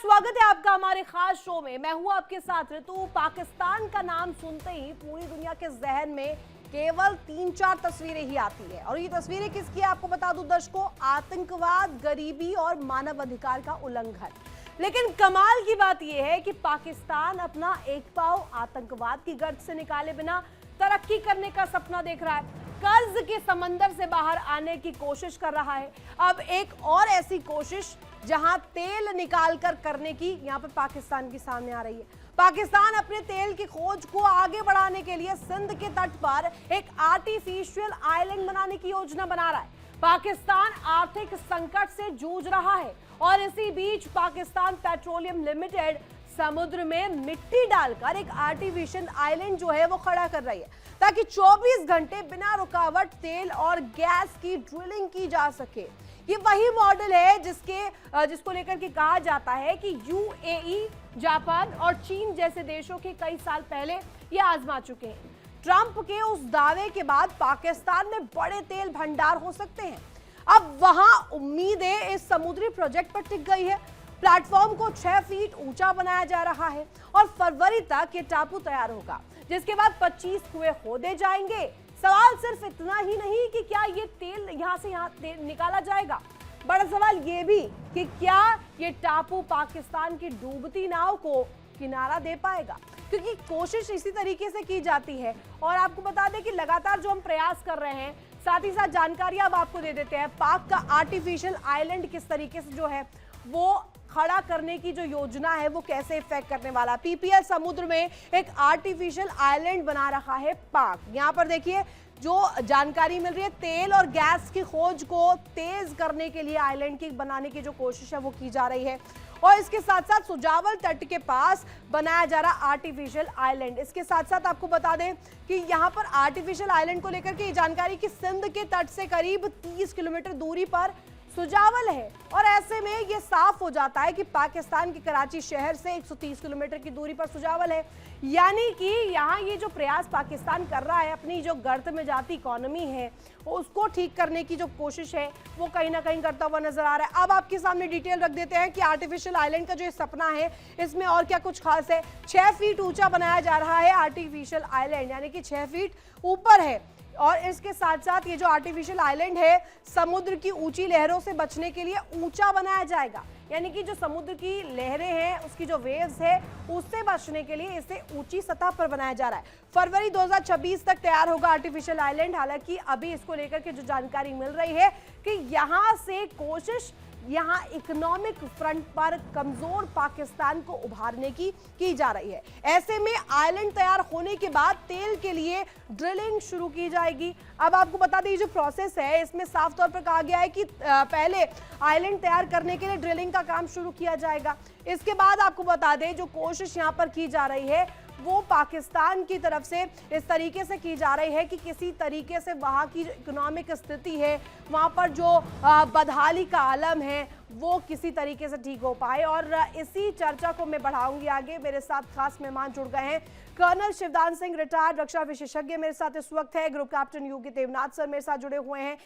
स्वागत है आपका हमारे खास शो में। मैं हूं आपके साथ ऋतु। पाकिस्तान का नाम सुनते ही पूरी दुनिया के जहन में केवल 3-4 तस्वीरें ही आती है, और ये तस्वीरें किसकी है आपको बता दूं दर्शकों, आतंकवाद, गरीबी और मानव अधिकार का उल्लंघन। लेकिन कमाल की बात यह है कि पाकिस्तान अपना एक पांव आतंकवाद की गर्त से निकाले बिना तरक्की करने का सपना देख रहा है, कर्ज के समंदर से बाहर आने की कोशिश कर रहा है। अब एक और ऐसी कोशिश जहां तेल निकालकर करने की यहां पर पाकिस्तान की सामने आ रही है। पाकिस्तान अपने तेल की खोज को आगे बढ़ाने के लिए सिंध के तट पर एक आर्टिफिशियल आइलैंड बनाने की योजना बना रहा है। पाकिस्तान आर्थिक संकट से जूझ रहा है और इसी बीच पाकिस्तान पेट्रोलियम लिमिटेड समुद्र में मिट्टी डालकर एक आर्टिफिशियल आइलैंड जो है वो खड़ा कर रही है, ताकि 24 घंटे बिना रुकावट तेल और गैस की ड्रिलिंग की जा सके। ये वही मॉडल है जिसको लेकर के कहा जाता है कि यूएई, जापान और चीन जैसे देशों के कई साल पहले ये आजमा चुके हैं। ट्रंप के उस दावे के बाद पाकिस्तान में बड़े तेल भंडार हो सकते हैं। अब वहां उम्मीदें इस समुद्री प्रोजेक्ट पर टिक गई है। प्लेटफॉर्म को 6 फीट ऊंचा बनाया जा रहा है और फरवरी तक ये टापू तैयार होगा, जिसके बाद 25 कुएं खोदे जाएंगे। सवाल सिर्फ इतना ही नहीं कि क्या ये तेल यहां से निकाला जाएगा, बड़ा सवाल ये भी कि क्या ये टापू पाकिस्तान की डूबती नाव को किनारा दे पाएगा, क्योंकि कोशिश इसी तरीके से की जाती है। और आपको बता दें कि लगातार जो हम प्रयास कर रहे हैं, साथ ही साथ जानकारियां अब आपको दे देते हैं। पाक का आर्टिफिशियल आइलैंड किस तरीके से जो है वो खड़ा करने की जो योजना है वो कैसे इफेक्ट करने वाला। पीपीएल समुद्र में एक आर्टिफिशियल आइलैंड बना रखा है पाक। यहाँ पर देखिए जो जानकारी मिल रही है, तेल और गैस की खोज को तेज करने के लिए आइलैंड की बनाने की जो कोशिश है वो की जा रही है, और इसके साथ साथ सुजावल तट के पास बनाया जा रहा आर्टिफिशियल आइलैंड। इसके साथ साथ आपको बता दें कि यहाँ पर आर्टिफिशियल आइलैंड को लेकर के जानकारी कि सिंध के तट से करीब 30 किलोमीटर दूरी पर सुजावल है, और ऐसे में ये साफ हो जाता है कि पाकिस्तान के कराची शहर से 130 किलोमीटर की दूरी पर सुजावल है। यानी कि यहाँ ये जो प्रयास पाकिस्तान कर रहा है, अपनी जो गर्त में जाती इकोनॉमी है उसको ठीक करने की जो कोशिश है वो कहीं ना कहीं करता हुआ नजर आ रहा है। अब आपके सामने डिटेल रख देते हैं कि आर्टिफिशियल आइलैंड का जो ये सपना है इसमें और क्या कुछ खास है। 6 फीट ऊंचा बनाया जा रहा है आर्टिफिशियल आइलैंड, यानी कि 6 फीट ऊपर है, और इसके साथ साथ ये जो आर्टिफिशियल आइलैंड है समुद्र की ऊंची लहरों से बचने के लिए ऊंचा बनाया जाएगा। यानी कि जो समुद्र की लहरें हैं उसकी जो वेव्स है उससे बचने के लिए इसे ऊंची सतह पर बनाया जा रहा है। फरवरी 2026 तक तैयार होगा आर्टिफिशियल आइलैंड। हालांकि अभी इसको लेकर के जो जानकारी मिल रही है कि यहाँ से कोशिश यहाँ इकोनॉमिक फ्रंट पर कमजोर पाकिस्तान को उभारने की जा रही है। ऐसे में आइलैंड तैयार होने के बाद तेल के लिए ड्रिलिंग शुरू की जाएगी। अब आपको बता दें जो प्रोसेस है इसमें साफ तौर पर कहा गया है कि पहले आइलैंड तैयार करने के लिए ड्रिलिंग का काम शुरू किया जाएगा। इसके बाद आपको बता दें जो कोशिश यहाँ पर की जा रही है वो पाकिस्तान की तरफ से इस तरीके से की जा रही है कि किसी तरीके से वहाँ की जो इकोनॉमिक स्थिति है, वहाँ पर जो बदहाली का आलम है वो किसी तरीके से ठीक हो पाए। और इसी चर्चा को मैं बढ़ाऊंगी आगे। मेरे साथ खास मेहमान जुड़ गए हैं, कर्नल शिवदान सिंह, रिटायर्ड रक्षा विशेषज्ञ मेरे साथ इस वक्त है। Group captain U K Devnath sir मेरे साथ जुड़े हुए हैं।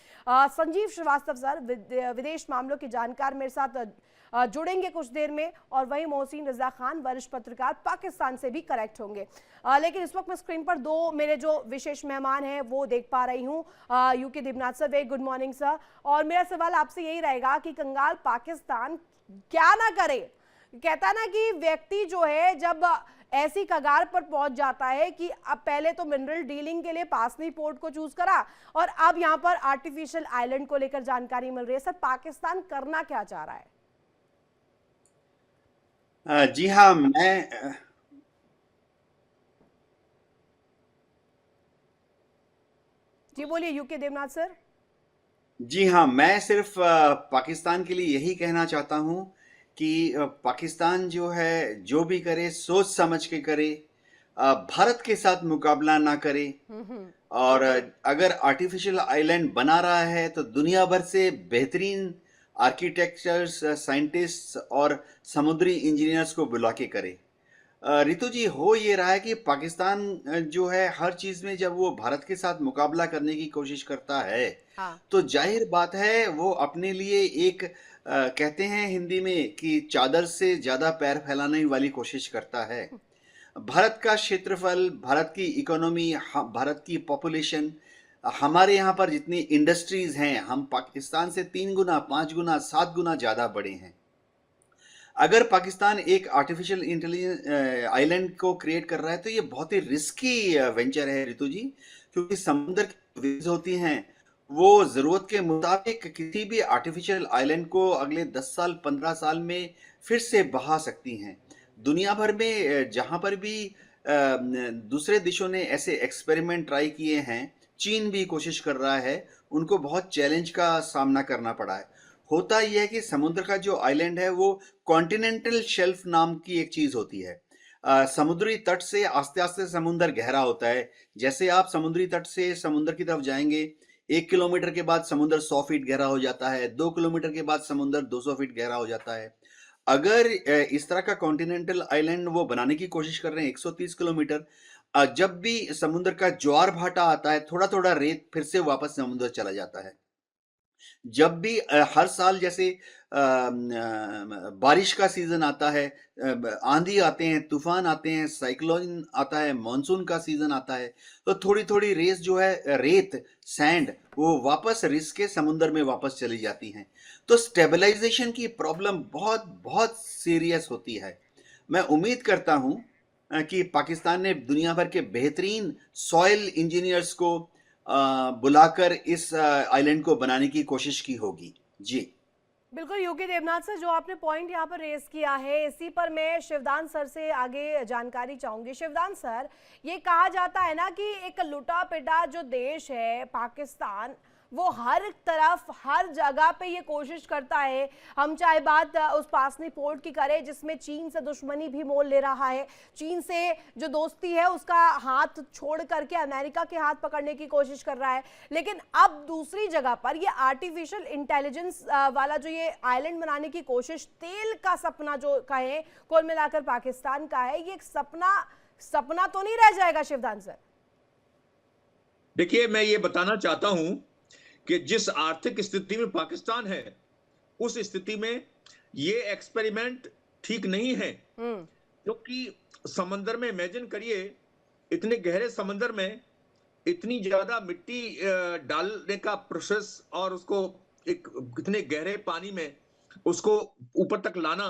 संजीव श्रीवास्तव सर विदेश मामलों के जानकार मेरे साथ जुड़ेंगे कुछ देर में, और वहीं मोहसिन रजा खान वरिष्ठ पत्रकार पाकिस्तान से भी कनेक्ट होंगे। लेकिन इस वक्त मैं स्क्रीन पर दो मेरे जो विशेष मेहमान हैं वो देख पा रही हूँ। U K Devnath sir, very good morning sir. और मेरा सवाल आपसे यही रहेगा कि कंगाल पाकिस्तान क्या ना करे। कहता ना कि व्यक्ति जो है जब ऐसी कगार पर पहुंच जाता है कि अब पहले तो मिनरल डीलिंग के लिए पासनी पोर्ट को चूज करा और अब यहाँ पर आर्टिफिशियल आइलैंड को लेकर जानकारी मिल रही है। सर पाकिस्तान करना क्या चाह रहा है? जी हाँ, जी बोलिए यूके देवनाथ सर। जी हाँ, मैं सिर्फ पाकिस्तान के लिए यही कहना चाहता हूँ कि पाकिस्तान जो है जो भी करे सोच समझ के करे, भारत के साथ मुकाबला ना करे। और अगर आर्टिफिशियल आइलैंड बना रहा है तो दुनिया भर से बेहतरीन आर्किटेक्चर्स, साइंटिस्ट और समुद्री इंजीनियर्स को बुला के करे। रितु जी, हो ये रहा है कि पाकिस्तान जो है हर चीज में जब वो भारत के साथ मुकाबला करने की कोशिश करता है, हाँ। तो जाहिर बात है वो अपने लिए एक कहते हैं हिंदी में कि चादर से ज्यादा पैर फैलाने वाली कोशिश करता है। भारत का क्षेत्रफल, भारत की इकोनॉमी, भारत की पॉपुलेशन, हमारे यहाँ पर जितनी इंडस्ट्रीज हैं, हम पाकिस्तान से 3 गुना, 5 गुना, 7 गुना ज्यादा बड़े हैं। अगर पाकिस्तान एक आर्टिफिशियल इंटेलिजेंस आइलैंड को क्रिएट कर रहा है तो ये बहुत ही रिस्की वेंचर है ऋतु जी, क्योंकि समुद्र की वेव्स होती हैं, वो जरूरत के मुताबिक किसी भी आर्टिफिशियल आइलैंड को अगले 10 साल 15 साल में फिर से बहा सकती हैं। दुनिया भर में जहां पर भी दूसरे देशों ने ऐसे एक्सपेरिमेंट ट्राई किए हैं, चीन भी कोशिश कर रहा है, उनको बहुत चैलेंज का सामना करना पड़ा है। होता यह है कि समुद्र का जो आइलैंड है वो कॉन्टिनेंटल शेल्फ नाम की एक चीज होती है। समुद्री तट से आस्ते आस्ते समुद्र गहरा होता है। जैसे आप समुद्री तट से समुद्र की तरफ जाएंगे, 1 किलोमीटर के बाद समुद्र 100 फीट गहरा हो जाता है, 2 किलोमीटर के बाद समुद्र 200 फीट गहरा हो जाता है। अगर इस तरह का कॉन्टिनेंटल आइलैंड वो बनाने की कोशिश कर रहे हैं 130 किलोमीटर, जब भी समुद्र का ज्वार भाटा आता है, थोड़ा थोड़ा रेत फिर से वापस समुद्र चला जाता है। जब भी हर साल जैसे बारिश का सीजन आता है, आंधी आते हैं, तूफान आते हैं, साइक्लोन आता है, मॉनसून का सीजन आता है, तो थोड़ी थोड़ी रेस जो है, रेत, सैंड, वो वापस रिस के समुद्र में वापस चली जाती हैं। तो स्टेबलाइजेशन की प्रॉब्लम बहुत बहुत सीरियस होती है। मैं उम्मीद करता हूं कि पाकिस्तान ने दुनिया भर के बेहतरीन सॉइल इंजीनियर्स को बुलाकर इस आइलैंड को बनाने की कोशिश की होगी। जी बिल्कुल योगी देवनाथ सर, जो आपने पॉइंट यहाँ पर रेस किया है, इसी पर मैं शिवदान सर से आगे जानकारी चाहूंगी। शिवदान सर, ये कहा जाता है ना कि एक लुटा पिटा जो देश है पाकिस्तान, वो हर तरफ हर जगह पे ये कोशिश करता है। हम चाहे बात उस पासनी पोर्ट की करें जिसमें चीन से दुश्मनी भी मोल ले रहा है, चीन से जो दोस्ती है उसका हाथ छोड़ करके अमेरिका के हाथ पकड़ने की कोशिश कर रहा है, लेकिन अब दूसरी जगह पर ये आर्टिफिशियल इंटेलिजेंस वाला जो ये आइलैंड बनाने की कोशिश, तेल का सपना जो कहें कुल मिलाकर पाकिस्तान का है, ये एक सपना तो नहीं रह जाएगा शिवदान सर? देखिए, मैं ये बताना चाहता हूं कि जिस आर्थिक स्थिति में पाकिस्तान है, उस स्थिति में ये एक्सपेरिमेंट ठीक नहीं है। क्योंकि समंदर में इमेजिन करिए, इतने गहरे समंदर में इतनी ज्यादा मिट्टी डालने का प्रोसेस और उसको एक इतने गहरे पानी में उसको ऊपर तक लाना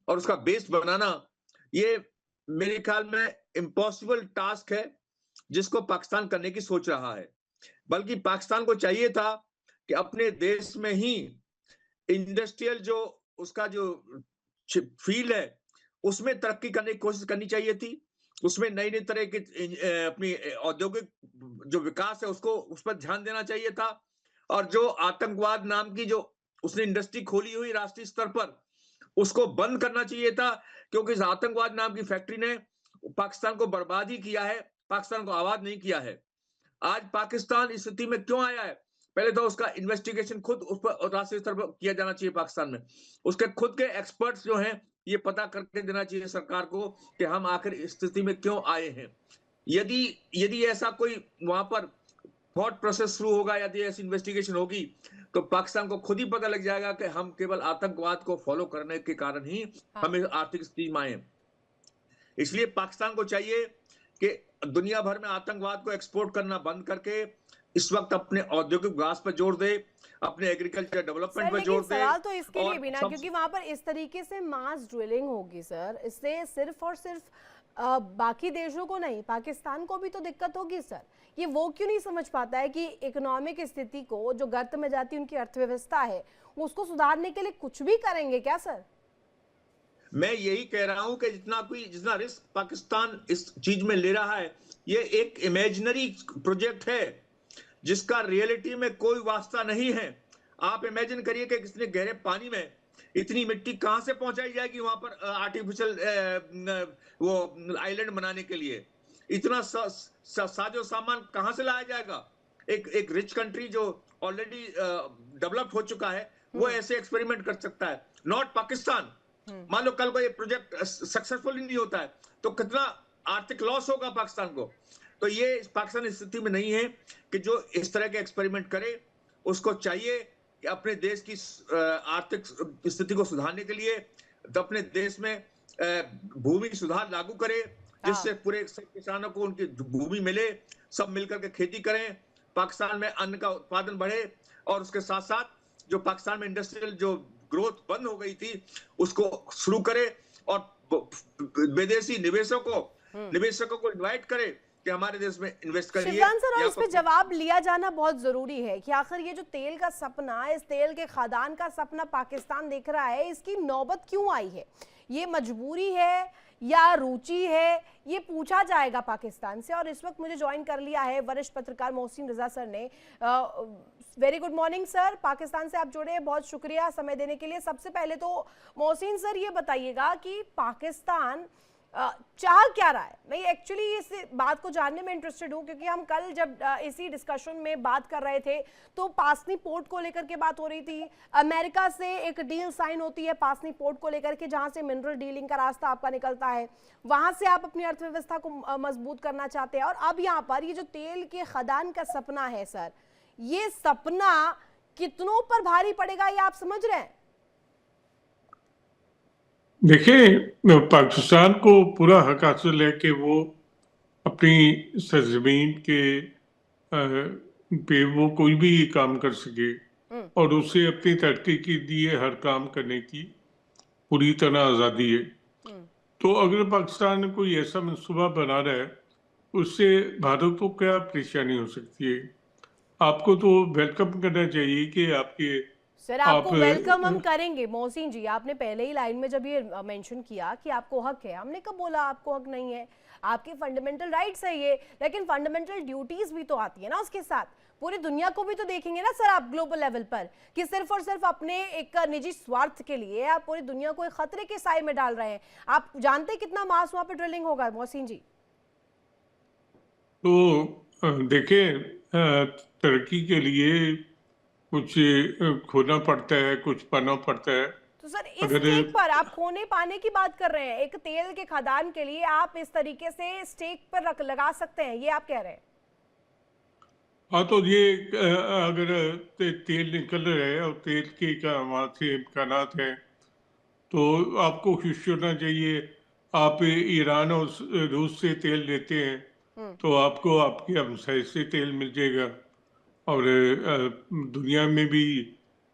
और उसका बेस बनाना, ये मेरे ख्याल में इम्पॉसिबल टास्क है जिसको पाकिस्तान करने की सोच रहा है। बल्कि पाकिस्तान को चाहिए था कि अपने देश में ही इंडस्ट्रियल जो उसका जो फील्ड है उसमें तरक्की करने की कोशिश करनी चाहिए थी। उसमें नई नई तरह की अपनी औद्योगिक जो विकास है उसको उस पर ध्यान देना चाहिए था। और जो आतंकवाद नाम की जो उसने इंडस्ट्री खोली हुई राष्ट्रीय स्तर पर, उसको बंद करना चाहिए था। क्योंकि इस आतंकवाद नाम की फैक्ट्री ने पाकिस्तान को बर्बाद ही किया है, पाकिस्तान को आबाद नहीं किया है। आज पाकिस्तान इस स्थिति में क्यों आया है? पहले तो उसका इन्वेस्टिगेशन खुद उस पर राष्ट्रीय स्तर पर किया जाना चाहिए पाकिस्तान में। उसके खुद के एक्सपर्ट्स जो हैं, ये पता करके देना चाहिए सरकार को कि हम आखिर इस स्थिति में क्यों आए हैं। यदि ऐसा कोई वहां पर थॉट प्रोसेस शुरू होगा, यदि ऐसी इन्वेस्टिगेशन होगी, तो पाकिस्तान को खुद ही पता लग जाएगा कि हम केवल आतंकवाद को फॉलो करने के कारण ही हम इस आर्थिक स्थिति में आए। इसलिए पाकिस्तान को चाहिए कि दुनिया भर में आतंकवाद को एक्सपोर्ट करना बंद करके इस वक्त अपने औद्योगिक विकास पर जोर दे, अपने एग्रीकल्चर डेवलपमेंट पर जोर दे। सवाल तो इसके लिए भी ना, क्योंकि वहां पर इस तरीके से मास ड्रिलिंग होगी सर, इससे सिर्फ और सिर्फ बाकी देशों को नहीं, पाकिस्तान को भी तो दिक्कत होगी सर। ये वो क्यों नहीं समझ पाता है कि इकोनॉमिक स्थिति को, जो गर्त में जाती उनकी अर्थव्यवस्था है, उसको सुधारने के लिए कुछ भी करेंगे क्या सर? मैं यही कह रहा हूं कि जितना रिस्क पाकिस्तान इस चीज में ले रहा है, ये एक इमेजिनरी प्रोजेक्ट है जिसका रियलिटी में कोई वास्ता नहीं है। आप इमेजिन करिए कि कितने गहरे पानी में इतनी मिट्टी कहां से पहुंचाई जाएगी वहां पर आर्टिफिशियल वो आइलैंड बनाने के लिए। इतना साजो सामान कहां से लाया जाएगा? एक रिच कंट्री जो ऑलरेडी डेवलप हो चुका है, वो ऐसे एक्सपेरिमेंट कर सकता है, नॉट पाकिस्तान। मान लो कल को ये प्रोजेक्ट सक्सेसफुल नहीं होता है तो कितना आर्थिक लॉस होगा पाकिस्तान को। तो ये पाकिस्तान स्थिति में नहीं है कि जो इस तरह के एक्सपेरिमेंट करे। उसको चाहिए कि अपने देश की आर्थिक स्थिति को सुधारने के लिए अपने देश में भूमि सुधार लागू करे, जिससे पूरे सब किसानों को उनकी भूमि मिले, सब मिलकर के खेती करें, पाकिस्तान में अन्न का उत्पादन बढ़े, और उसके साथ साथ जो पाकिस्तान में इंडस्ट्रियल जो ग्रोथ बंद हो गई थी उसको शुरू करे, और विदेशी निवेशकों को इनवाइट करे कि हमारे देश में इन्वेस्ट करिए। शिवदान सर, और इस पे जवाब लिया जाना बहुत जरूरी है कि आखिर ये जो तेल का सपना, इस तेल के खदान का सपना पाकिस्तान देख रहा है, इसकी नौबत क्यों आई है? ये मजबूरी है या रुचि है, ये पूछा जाएगा पाकिस्तान से। और इस वक्त मुझे ज्वाइन कर लिया है वरिष्ठ पत्रकार मोहसिन रजा सर ने। Very good morning sir, Pakistan से आप जुड़े हैं, बहुत शुक्रिया समय देने के लिए। सबसे पहले तो मोहसिन सर ये बताइएगा कि पाकिस्तान चाह क्या रहा है? मैं एक्चुअली इस बात को जानने में इंटरेस्टेड हूँ, क्योंकि हम कल जब इसी डिस्कशन में बात कर रहे थे तो पासनी पोर्ट को लेकर के बात हो रही थी। अमेरिका से एक डील साइन होती है पासनी पोर्ट को लेकर के, जहां से मिनरल डीलिंग का रास्ता आपका निकलता है, वहां से आप अपनी अर्थव्यवस्था को मजबूत करना चाहते हैं। और अब यहाँ पर ये जो तेल के खदान का सपना है सर, ये सपना कितनों पर भारी पड़ेगा, ये आप समझ रहे हैं? देखिए, पाकिस्तान को पूरा हक हासिल है कि वो अपनी सरजमीन के पे वो कोई भी काम कर सके, और उसे अपनी तरक्की के लिए हर काम करने की पूरी तरह आज़ादी है। तो अगर पाकिस्तान कोई ऐसा मंसूबा बना रहा है, उससे भारत को क्या परेशानी हो सकती है? आपको तो वेलकम करना चाहिए कि आपके सर आपको वेलकम हम करेंगे मोहसिन जी। आपने पहले ही लाइन में जब ये मेंशन किया कि आपको हक है, हमने कब बोला आपको हक नहीं है? आपके फंडामेंटल राइट्स है ये, लेकिन फंडामेंटल ड्यूटीज भी तो आती है ना उसके साथ। पूरी दुनिया को भी तो देखेंगे ना सर आप ग्लोबल लेवल पर, कि सिर्फ और सिर्फ अपने एक निजी स्वार्थ के लिए आप पूरी दुनिया को एक खतरे के साए में डाल रहे हैं। आप जानते हैं कितना मास वहां पे ड्रिलिंग होगा मोहसिन जी? तो देखिए, तरक्की के लिए कुछ खोना पड़ता है, कुछ पाना पड़ता है। तो सर इस स्टेक पर आप खोने पाने की बात कर रहे हैं, एक तेल के खदान के लिए आप इस तरीके से स्टेक पर लगा सकते हैं, ये आप कह रहे हैं? हाँ, तो ये अगर तेल निकल रहा है और तेल के वहाँ से इम्कानात हैं, तो आपको खुश होना चाहिए। आप ईरान और रूस से तेल लेते हैं, तो आपको आपके हमसाये से तेल मिल जाएगा, और दुनिया में भी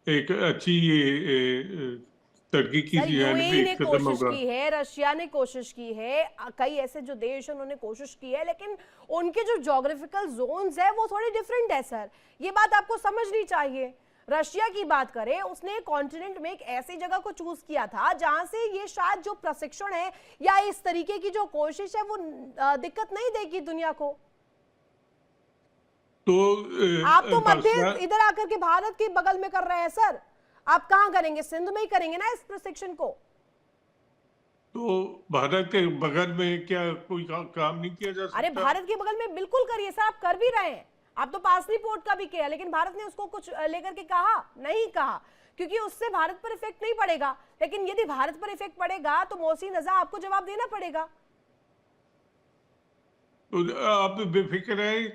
एक अच्छी तरक्की की यूएई ने कोशिश की है, रशिया ने कोशिश की है, कई ऐसे जो देश हैं उन्होंने कोशिश की है, लेकिन उनके जो ज्योग्राफिकल जोन्स है वो थोड़े डिफरेंट है सर। ये बात आपको समझनी चाहिए। रशिया की बात करें, उसने कॉन्टिनेंट में एक ऐसी जगह को चूज किया था जहां से ये शायद जो प्रशिक्षण है या इस तरीके की जो कोशिश है वो दिक्कत नहीं देगी दुनिया को। तो आप तो मध्य इधर आकर के भारत के बगल में कर रहे हैं सर, आप कहां करेंगे? सिंध में ही करेंगे ना इस प्रशिक्षण को। तो भारत के बगल में क्या कोई काम नहीं किया जा सकता? अरे भारत के बगल में बिल्कुल करिए सर, आप कर भी रहे हैं। आप तो पासनी पोर्ट का भी किया, लेकिन भारत ने उसको कुछ लेकर के कहा नहीं कहा, क्योंकि उससे भारत पर इफेक्ट नहीं पड़ेगा। लेकिन यदि भारत पर इफेक्ट पड़ेगा तो मोहसिन रजा आपको जवाब देना पड़ेगा। तो आप बेफिक्र है,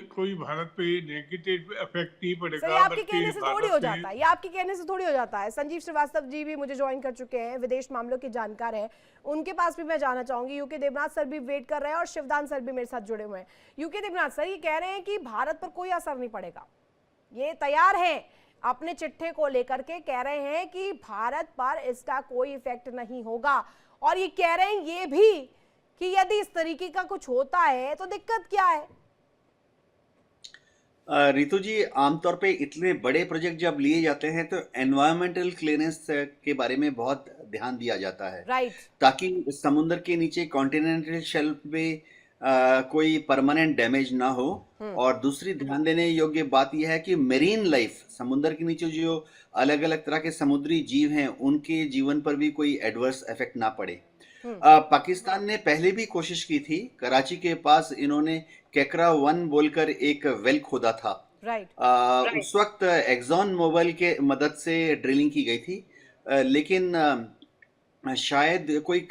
कोई भारत पे नेगेटिव इफेक्ट नहीं पड़ेगा। ये आपके कहने से थोड़ी हो जाता है, ये आपके कहने से थोड़ी हो जाता है। संजीव श्रीवास्तव जी भी मुझे ज्वाइन कर चुके हैं, विदेश मामलों के जानकार हैं, उनके पास भी मैं जाना चाहूंगी। यूके देवनाथ सर भी वेट कर रहे हैं और शिवदान सर भी मेरे साथ जुड़े हुए हैं। यूके देवनाथ सर ये कह रहे हैं कि भारत पर कोई असर नहीं पड़ेगा, ये तैयार है अपने चिट्ठे को लेकर के, कह रहे हैं कि भारत पर इसका कोई इफेक्ट नहीं होगा। और ये कह रहे हैं ये भी कि यदि इस तरीके का कुछ होता है तो दिक्कत क्या है? रितु जी, आमतौर पे इतने बड़े प्रोजेक्ट जब लिए जाते हैं तो एनवायरमेंटल क्लीनेस के बारे में बहुत ध्यान दिया जाता है, राइट, ताकि समुद्र के नीचे कॉन्टिनेंटल शेल्फ में कोई परमानेंट डैमेज ना हो। और दूसरी ध्यान देने योग्य बात यह है कि मेरीन लाइफ, समुद्र के नीचे जो अलग अलग तरह के समुद्री जीव हैं, उनके जीवन पर भी कोई एडवर्स इफेक्ट ना पड़े। पाकिस्तान ने पहले भी कोशिश की थी, कराची के पास इन्होंने केकरा 1 बोलकर एक वेल खोदा था। राइट। उस वक्त एक्सॉन मोबिल के मदद से ड्रिलिंग की गई थी, लेकिन शायद कोई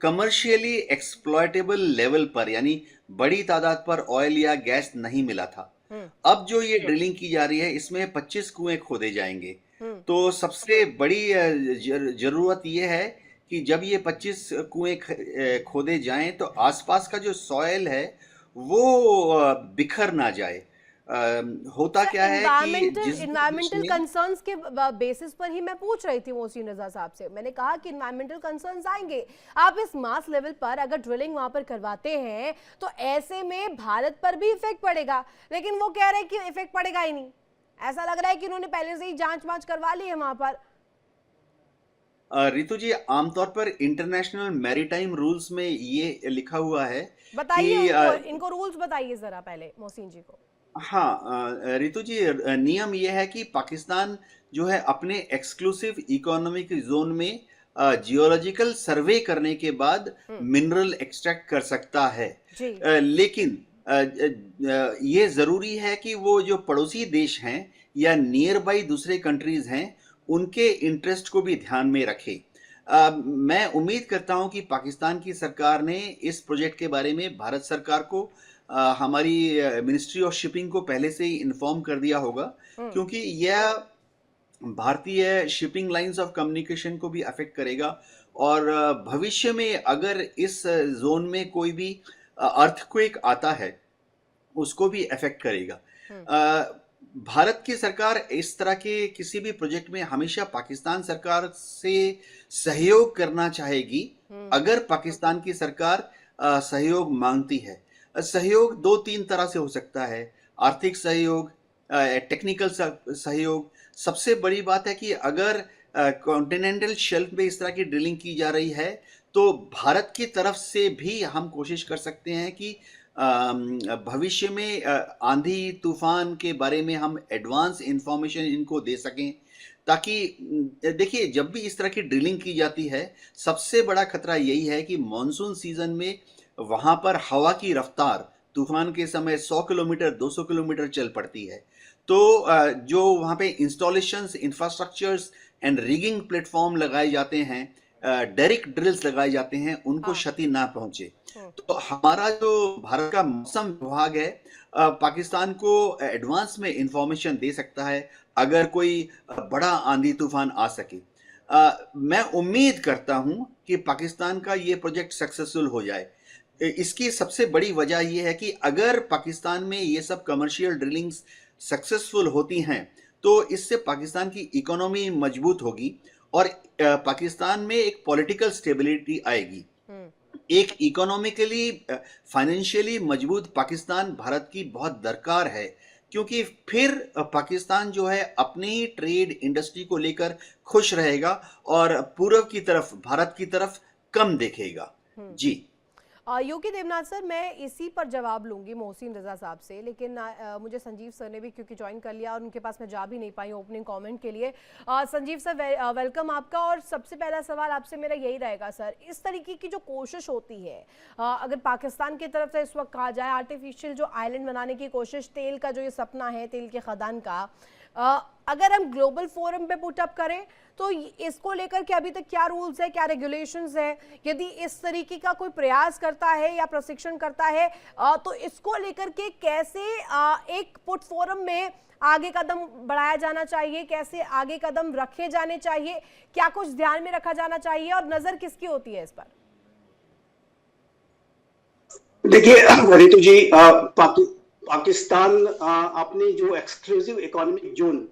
कमर्शियली एक्सप्लॉयटेबल लेवल पर, यानी बड़ी तादाद पर ऑयल या गैस नहीं मिला था। अब जो ये ड्रिलिंग की जा रही है इसमें 25 कुएं खोदे जाएंगे। तो सबसे बड़ी जरूरत ये है कि जब ये 25 कुएं खोदे जाएं तो आसपास का जो सॉयल है वो बिखर ना जाए। होता क्या है कि जिस देश इन्वायरमेंटल में कंसर्न्स के बेसिस पर ही मैं पूछ रही थी मोहसिन रजा साहब से। मैंने कहा कि इन्वायरमेंटल कंसर्न्स आएंगे, आप इस मास लेवल पर अगर ड्रिलिंग वहां पर करवाते हैं तो ऐसे में भारत पर भी इफेक्ट पड़ेगा, लेकिन वो कह रहे हैं कि इफेक्ट पड़ेगा ही नहीं। ऐसा लग रहा है कि उन्होंने पहले से ही जांच वांच करवा ली है वहां पर। रितु जी, आमतौर पर इंटरनेशनल मैरीटाइम रूल्स में ये लिखा हुआ है बताइए कि इनको रूल्स बताइए जरा पहले मोहसिन जी को। हाँ, रितु जी, नियम ये है कि पाकिस्तान जो है अपने एक्सक्लूसिव इकोनॉमिक जोन में जियोलॉजिकल सर्वे करने के बाद मिनरल एक्सट्रैक्ट कर सकता है। जी। लेकिन ये जरूरी है कि वो जो पड़ोसी देश हैं या नियर बाई दूसरे कंट्रीज हैं उनके इंटरेस्ट को भी ध्यान में रखे। मैं उम्मीद करता हूं कि पाकिस्तान की सरकार ने इस प्रोजेक्ट के बारे में भारत सरकार को हमारी मिनिस्ट्री ऑफ शिपिंग को पहले से ही इन्फॉर्म कर दिया होगा, क्योंकि यह भारतीय शिपिंग लाइंस ऑफ कम्युनिकेशन को भी अफेक्ट करेगा और भविष्य में अगर इस जोन में कोई भी अर्थक्वेक आता है उसको भी अफेक्ट करेगा। भारत की सरकार इस तरह के किसी भी प्रोजेक्ट में हमेशा पाकिस्तान सरकार से सहयोग करना चाहेगी अगर पाकिस्तान की सरकार सहयोग मांगती है। सहयोग दो तीन तरह से हो सकता है, आर्थिक सहयोग, टेक्निकल सहयोग। सबसे बड़ी बात है कि अगर कॉन्टिनेंटल शेल्फ में इस तरह की ड्रिलिंग की जा रही है तो भारत की तरफ से भी हम कोशिश कर सकते हैं कि भविष्य में आंधी तूफान के बारे में हम एडवांस इंफॉर्मेशन इनको दे सकें, ताकि देखिए जब भी इस तरह की ड्रिलिंग की जाती है सबसे बड़ा खतरा यही है कि मॉनसून सीजन में वहां पर हवा की रफ्तार तूफान के समय 100 किलोमीटर 200 किलोमीटर चल पड़ती है। तो जो वहां पे installations, infrastructures and rigging platform लगाए जाते हैं, डायरेक्ट ड्रिल्स लगाए जाते हैं, उनको क्षति ना पहुंचे। तो हमारा जो भारत का मौसम विभाग है पाकिस्तान को एडवांस में इंफॉर्मेशन दे सकता है अगर कोई बड़ा आंधी तूफान आ सके। मैं उम्मीद करता हूं कि पाकिस्तान का ये प्रोजेक्ट सक्सेसफुल हो जाए। इसकी सबसे बड़ी वजह यह है कि अगर पाकिस्तान में ये सब कमर्शियल ड्रिलिंग्स सक्सेसफुल होती हैं तो इससे पाकिस्तान की इकोनॉमी मजबूत होगी और पाकिस्तान में एक पॉलिटिकल स्टेबिलिटी आएगी। एक इकोनॉमिकली फाइनेंशियली मजबूत पाकिस्तान भारत की बहुत दरकार है, क्योंकि फिर पाकिस्तान जो है अपनी ट्रेड इंडस्ट्री को लेकर खुश रहेगा और पूर्व की तरफ, भारत की तरफ कम देखेगा। जी योगी देवनाथ सर, मैं इसी पर जवाब लूंगी मोहसिन रजा साहब से, लेकिन मुझे संजीव सर ने भी क्योंकि ज्वाइन कर लिया और उनके पास मैं जा भी नहीं पाई ओपनिंग कमेंट के लिए। संजीव सर वेलकम आपका। और सबसे पहला सवाल आपसे मेरा यही रहेगा सर, इस तरीके की जो कोशिश होती है अगर पाकिस्तान की तरफ से इस वक्त कहा जाए आर्टिफिशियल जो आइलैंड बनाने की कोशिश, तेल का जो ये सपना है, तेल के खदान का, अगर हम ग्लोबल फोरम पे पुटअप करें तो इसको लेकर के अभी तक क्या रूल्स है, क्या रेगुलेशंस है? यदि इस तरीके का कोई प्रयास करता है या प्रशिक्षण करता है तो इसको लेकर के कैसे एक पुट फोरम में आगे कदम बढ़ाया जाना चाहिए, कैसे आगे कदम रखे जाने चाहिए, क्या कुछ ध्यान में रखा जाना चाहिए और नजर किसकी होती है इस पर? देखिए रितु जी, पाकिस्तान अपने जो एक्सक्लूसिव इकोनॉमिक जोन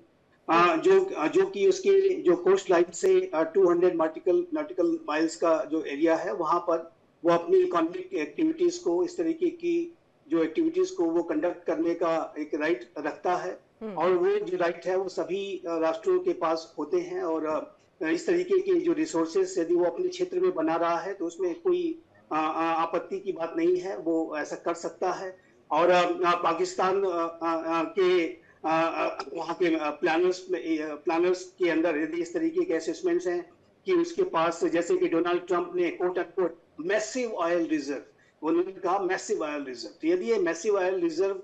जो कि उसके जो कोस्ट लाइन से 200 नॉटिकल माइल्स का जो एरिया है, वहां पर वो अपनी इकोनॉमिक एक्टिविटीज को, इस तरीके की जो एक्टिविटीज को वो कंडक्ट करने का एक राइट रखता है और वो जो राइट है वो सभी राष्ट्रों के पास होते हैं। और इस तरीके के जो रिसोर्सेस यदि वो अपने क्षेत्र में बना रहा है तो उसमें कोई आपत्ति की बात नहीं है, वो ऐसा कर सकता है। और पाकिस्तान के वहाँ के प्लानर्स के अंदर यदि इस तरीके के असेसमेंट्स हैं कि उसके पास, जैसे कि डोनाल्ड ट्रंप ने quote unquote massive oil reserve, उन्होंने कहा मैसिव ऑयल रिजर्व, तो यदि ये मैसिव ऑयल रिजर्व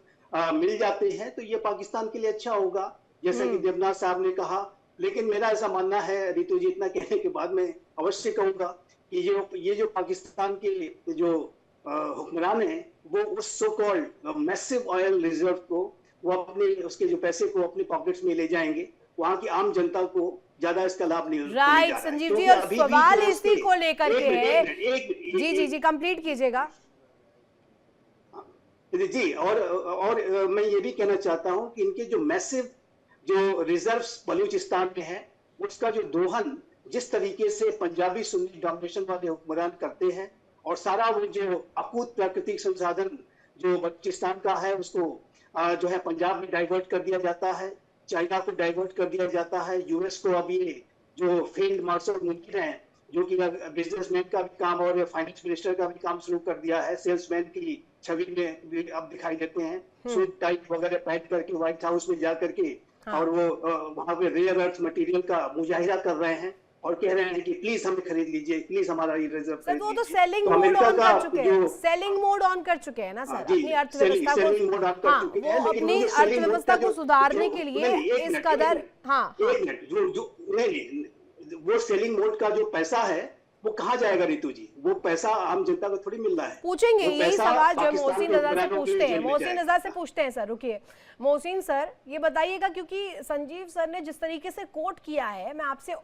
मिल जाते हैं तो ये पाकिस्तान के लिए अच्छा होगा, जैसा कि देवनाथ साहब ने कहा। लेकिन मेरा ऐसा मानना है रितु जी, इतना कहने के बाद मैं अवश्य कहूंगा कि ये जो पाकिस्तान के जो हुक्मरान हैं वो उस so called massive oil reserve को वो अपने उसके जो पैसे को अपने पॉकेट्स में ले जाएंगे, वहां की आम जनता को ज्यादा इसका लाभ नहीं होने जा रहा राइट है। संजीव क्योंकि जी, और अभी भी सवाल जो इसी को लेकर के है। जी जी जी जी, कंप्लीट कीजिएगा। जी, और मैं ये भी कहना चाहता हूं कि इनके जो मैसिव जो रिजर्व्स बलूचिस्तान में है, उसका जो दोहन जिस तरीके से पंजाबी सुन्नी डोमिनेशन वाले हुक्मरान करते हैं, और सारा वो जो अकूत प्राकृतिक संसाधन जो बलूचिस्तान का है उसको जो है पंजाब में डाइवर्ट कर दिया जाता है, चाइना को डाइवर्ट कर दिया जाता है, यूएस को अभी जो फील्ड मार्शल मुमकिन है जो कि बिजनेसमैन का भी काम और फाइनेंस मिनिस्टर का भी काम शुरू कर दिया है, सेल्समैन की छवि में भी अब दिखाई देते हैं, सूट टाइट वगैरह पहन करके व्हाइट हाउस में जा करके और वो वहां पे रेयर अर्थ मटेरियल का मुजाहिदा कर रहे हैं और कह रहे हैं कि प्लीज हमें खरीद लीजिए, प्लीज हमारा ये रिजर्व सर खरीद वो तो लीजिए। सेलिंग तो मोड अमेरिका ऑन का कर चुके हैं, जो सेलिंग मोड ऑन कर चुके हैं ना सर, जी, अपनी अर्थव्यवस्था सेलिंग मोड ऑन को। कर हाँ, चुके वो हैं, लेकिन अपनी वो जो सेलिंग मोड अर्थव्यवस्था का को जो- सुधारने जो- के लिए नहीं, एक इस मिनट, कदर, एक हाँ एक मिनट, वो सेलिंग मोड का जो पैसा है वो कहाँ जाएगा रितु जी? वो पैसा आम जनता को थोड़ी मिल रहा है। पूछेंगे वो यही पैसा सवाल जो पाकिस्तान मोहसिन के रजा से हुक्मरानों के पूछते हैं, जेब में मोहसिन जाएगा। रजा से पूछते हैं सर। रुकिए मोहसिन सर, ये बताइएगा क्योंकि संजीव सर ने जिस तरीके से कोट किया है, मैं आपसे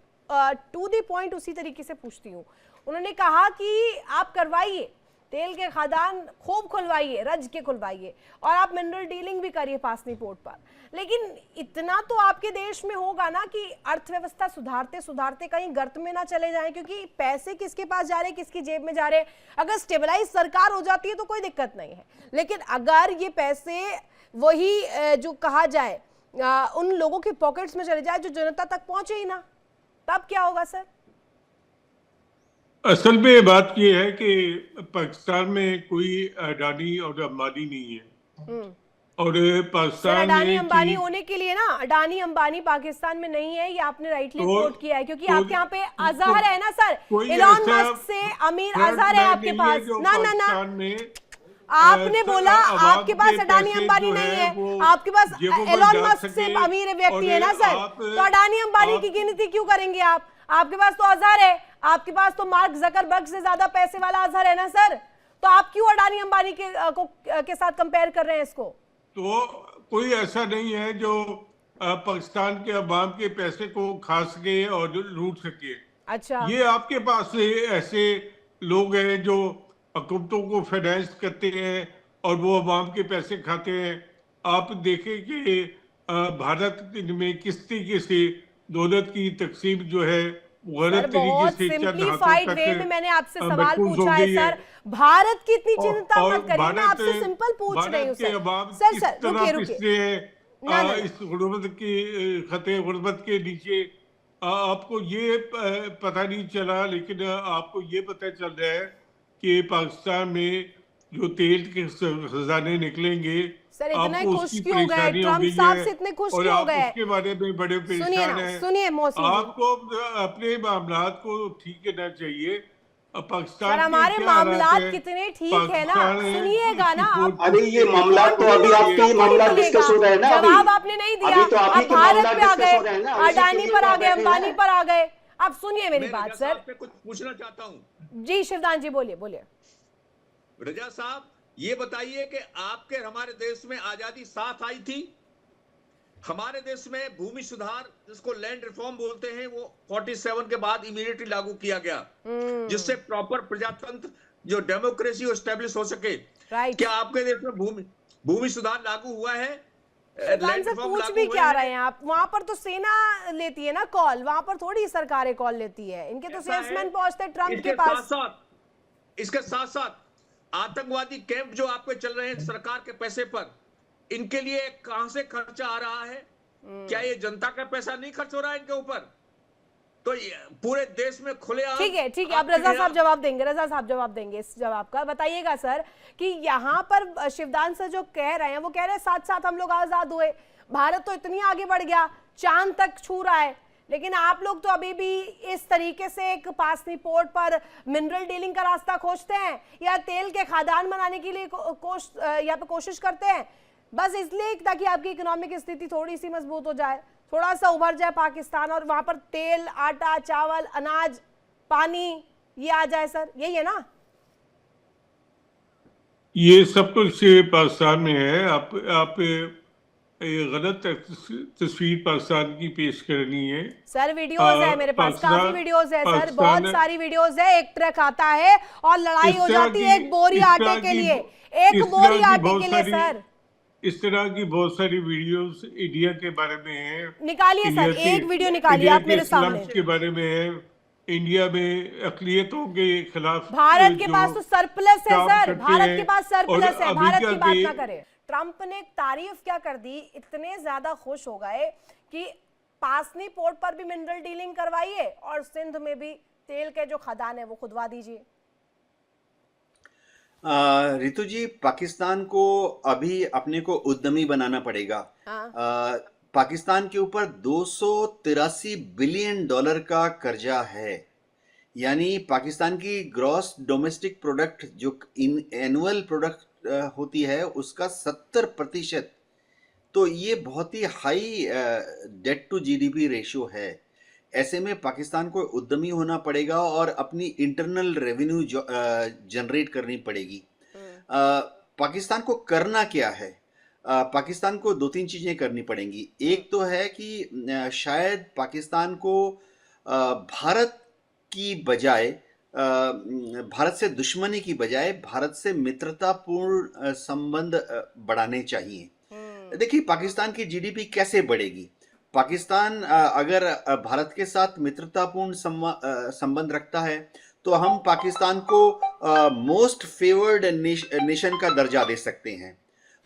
टू द पॉइंट उसी तरीके से पूछती हूँ। उन्होंने कहा कि आप करवाइए तेल के खदान खूब खुलवाइए, रज के खुलवाइए, और आप मिनरल डीलिंग भी करिए पासनी पोर्ट पर, लेकिन इतना तो आपके देश में होगा ना कि अर्थव्यवस्था सुधारते सुधारते कहीं गर्त में ना चले जाएं, क्योंकि पैसे किसके पास जा रहे, किसकी जेब में जा रहे। अगर स्टेबलाइज सरकार हो जाती है तो कोई दिक्कत नहीं है, लेकिन अगर ये पैसे वही जो कहा जाए उन लोगों के पॉकेट्स में चले जाए जो जनता तक पहुंचे ही ना, तब क्या होगा सर? असल में बात यह है कि पाकिस्तान में कोई अडानी और अंबानी नहीं है, और सर पाकिस्तान अडानी में अंबानी कि होने के लिए ना, अडानी अंबानी पाकिस्तान में नहीं है, ये आपने राइटली तो- कोट किया है, क्योंकि तो- आपके यहाँ पे अजहर है ना सर, कोई इलॉन ऐसा मस्क से अमीर थर्ड अजहर है मैन आपके नहीं पास। जो ना ना ना, पाकिस्तान में आपने बोला अवाम आपके पास के अडानी पैसे अंबानी जो नहीं है है, वो आपके पास जेबों में एलॉन डाल मस्क से सके, अमीर व्यक्ति है ना और सर, आप- तो अडानी अंबानी की गिनती क्यों करेंगे आप? आपके पास तो अजहर है, आपके पास तो मार्क जकरबर्ग से ज्यादा पैसे वाला अजहर है ना सर, तो आप क्यों अडानी अंबानी के साथ कंपेयर कर रहे हैं इसको? तो कोई ऐसा नहीं है जो पाकिस्तान के अवाम के पैसे को खा सके और लूट सके। अच्छा, ये आपके पास से ऐसे लोग हैं जो हुकूमतों को फाइनेंस करते हैं और वो अवाम के पैसे खाते हैं। आप देखें कि भारत में किस तरीके से दौलत की तकसीम जो है वो सर गलत तरीके बहुत से चंद सिंप्लीफाइड हाथों वे में मैंने आपसे सवाल महफूज हो पूछा है गई सर, भारत की इतनी चिंता और मत करिए, मैं आपसे सिंपल पूछ रही हूँ भारत के सर। अवाम सर किस सर तरह रुकिए रुकिए, पिसते हैं ना, ना, इस गुर्बत की खतरे गुर्बत के नीचे। आपको ये पता नहीं चला, लेकिन आपको ये पता चल रहा है कि पाकिस्तान में जो तेल के खजाने निकलेंगे, सर इतना आपको खुश उसकी क्यों हो गए? परेशानी हो ट्रम्प गई साहब है से इतने खुश और क्यों हो आप गए? उसके बारे में बड़े सुनिए परेशान ना, हैं। सुनिए मोहसिन जी, आपको अपने मामलात को ठीक करना चाहिए। पाकिस्तान सर के हमारे क्या हालात मामलात हैं? कितने ठीक है ना, पाकिस्तान है, सुनिएगा ना इसकी आप। अरे ये मामला तो अभी आपके मामला डिस्कस हो रहे हैं ना, अभी जवाब आपने नहीं दिया, अभी तो आप ही अब के भारत मामला पे आ डिस्कस हो रहे गए, हैं ना, उसी के अडानी लिए पर तो आ आप गए, बैठे अंबानी हैं। पर आ गए। आप सुनिए मेरी मैं बात रजा सर। साहब से कुछ पूछना चाहता हूं। जी शिवदान जी बोलिए बोलिए। रजा साहब ये बताइए कि आपके हमारे देश में आजादी साथ आई थी? हमारे देश में भूमि सुधार जिसको लैंड रिफॉर्म बोलते हैं वो 47 के बाद इमीडिएटली लागू किया गया, जिससे प्रॉपर प्रजातंत्र जो डेमोक्रेसी एस्टेब्लिश हो सके। राइट, क्या आपके देश में भूमि सुधार लागू हुआ है? शिवदान से पूछ भी क्या रहे हैं आप? वहां पर तो सेना लेती है ना कॉल, वहां पर थोड़ी सरकारें कॉल लेती है, इनके तो ऐसा है। सेल्समैन पहुंचते हैं ट्रम्प के इसके पास। इसके साथ साथ आतंकवादी कैंप जो आपके चल रहे हैं सरकार के पैसे पर, इनके लिए कहां से खर्चा आ रहा है? क्या ये जनता का पैसा नहीं खर्च हो रहा है इनके ऊपर? तो ये पूरे देश में खुले ठीक है ठीक है, अब रजा साहब जवाब देंगे, रजा साहब जवाब देंगे इस जवाब का। बताइएगा सर कि यहाँ पर शिवदान सर जो कह रहे हैं वो कह रहे हैं साथ साथ हम लोग आजाद हुए, भारत तो इतनी आगे बढ़ गया, चांद तक छू रहा है, लेकिन आप लोग तो अभी भी इस तरीके से एक पासनी पोर्ट पर मिनरल डीलिंग का रास्ता खोजते हैं या तेल के खदान बनाने के लिए यहाँ पे कोशिश करते हैं, बस इसलिए ताकि आपकी इकोनॉमिक स्थिति थोड़ी सी मजबूत हो जाए, थोड़ा सा उभर जाए पाकिस्तान और वहां पर तेल, आटा, चावल, अनाज, पानी ये आ जाए। सर यही है ना? ये सब कुछ पाकिस्तान में है। आप गलत तस्वीर पाकिस्तान की पेश करनी है। सर वीडियोस है मेरे पास, काफी वीडियोस है सर, बहुत सारी वीडियोस है। एक ट्रक आता है और लड़ाई हो जाती है एक बोरी आटे के लिए, एक बोरी आटे के लिए सर। इस तरह की बहुत सारी वीडियोस इंडिया के बारे में है। निकालिए सर, एक वीडियो निकालिए आप मेरे सामने। के बारे में है, इंडिया में अकलियतों के खिलाफ भारत के पास तो सरप्लस है सर, भारत के पास सरप्लस है, भारत की बात ना करें। ट्रंप ने तारीफ क्या कर दी, इतने ज्यादा खुश हो गए कि पासनी पोर्ट पर भी मिनरल डीलिंग करवाइए और सिंध में भी तेल के जो खदान है वो खुदवा दीजिए। रितु जी, पाकिस्तान को अभी अपने को उद्यमी बनाना पड़ेगा। पाकिस्तान के ऊपर 283 बिलियन डॉलर का कर्जा है, यानी पाकिस्तान की ग्रॉस डोमेस्टिक प्रोडक्ट जो इन एनुअल प्रोडक्ट होती है उसका 70%। तो ये बहुत ही high debt to GDP ratio है। ऐसे में पाकिस्तान को उद्यमी होना पड़ेगा और अपनी इंटरनल रेवेन्यू जनरेट करनी पड़ेगी। पाकिस्तान को करना क्या है? पाकिस्तान को दो तीन चीजें करनी पड़ेंगी। एक तो है कि शायद पाकिस्तान को भारत की बजाय, भारत से दुश्मनी की बजाय भारत से मित्रतापूर्ण संबंध बढ़ाने चाहिए। देखिए, पाकिस्तान की जीडीपी कैसे बढ़ेगी? पाकिस्तान अगर भारत के साथ मित्रतापूर्ण संबंध रखता है तो हम पाकिस्तान को मोस्ट फेवर्ड नेशन का दर्जा दे सकते हैं।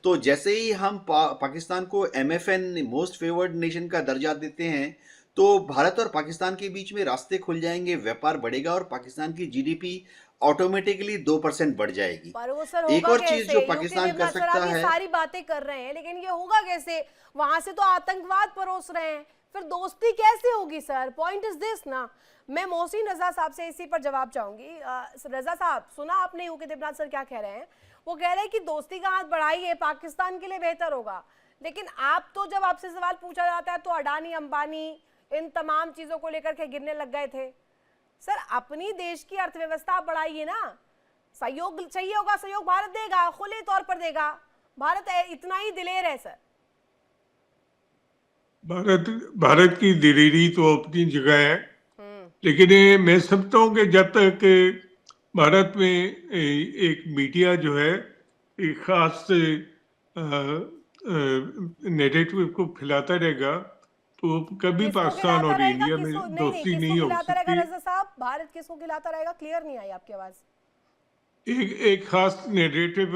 तो जैसे ही हम पाकिस्तान को MFN मोस्ट फेवर्ड नेशन का दर्जा देते हैं तो भारत और पाकिस्तान के बीच में रास्ते खुल जाएंगे, व्यापार बढ़ेगा और पाकिस्तान की जीडीपी ऑटोमेटिकली 2% बढ़ जाएगी। पर वो सर एक और चीज जो पाकिस्तान कर सकता है, सारी बातें कर रहे हैं लेकिन ये होगा कैसे? वहां से तो आतंकवाद परोस रहे हैं, फिर दोस्ती कैसे होगी सर? पॉइंट इज दिस ना। मैं मोहसिन रजा साहब से इसी पर जवाब चाहूंगी। रजा साहब, सुना आपने यूके देवनाथ सर क्या कह रहे हैं? वो कह रहे हैं कि दोस्ती का हाथ बढ़ाइए, पाकिस्तान के लिए बेहतर होगा। लेकिन आप तो जब आपसे सवाल पूछा जाता है तो अडानी अंबानी इन तमाम चीजों को लेकर के गिरने लग गए थे। सर, अपनी देश की अर्थव्यवस्था बढ़ाइए ना। सहयोग चाहिए होगा, सहयोग भारत देगा, खुले तौर पर देगा। भारत इतना ही दिलेर है सर। भारत की दिलेरी तो अपनी जगह है, लेकिन मैं समझता हूँ कि जब तक भारत में एक मीडिया जो है एक खास नैरेटिव को फैलाता रहेगा तो कभी पाकिस्तान और इंडिया में दोस्ती नहीं हो सकती। रजा साहब, भारत किसको खिलाता रहेगा? क्लियर नहीं आई आपकी आवाज। एक खास नैरेटिव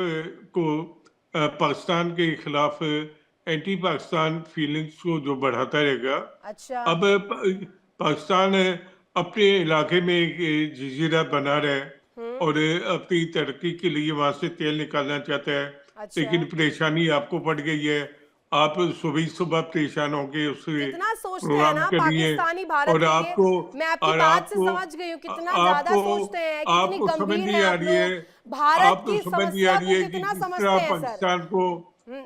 को पाकिस्तान के खिलाफ एंटी पाकिस्तान फीलिंग्स को जो बढ़ाता रहेगा। अच्छा, अब पाकिस्तान अपने इलाके में एक जजीरा बना रहा है और अपनी तरक्की के लिए वहां से तेल निकालना चाहता है। अच्छा। लेकिन परेशानी आपको पड़ गई है, आप सुबह परेशान होंगे उससे कितना सोचते हैं ना पाकिस्तानी भारत और के आपको, लिए। मैं आपकी बात से समझ गई हूँ कितना ज्यादा सोचते हैं, कितनी गंभीर है आप लोग, भारत की समस्या को कितना समझते हैं सर। पाकिस्तान को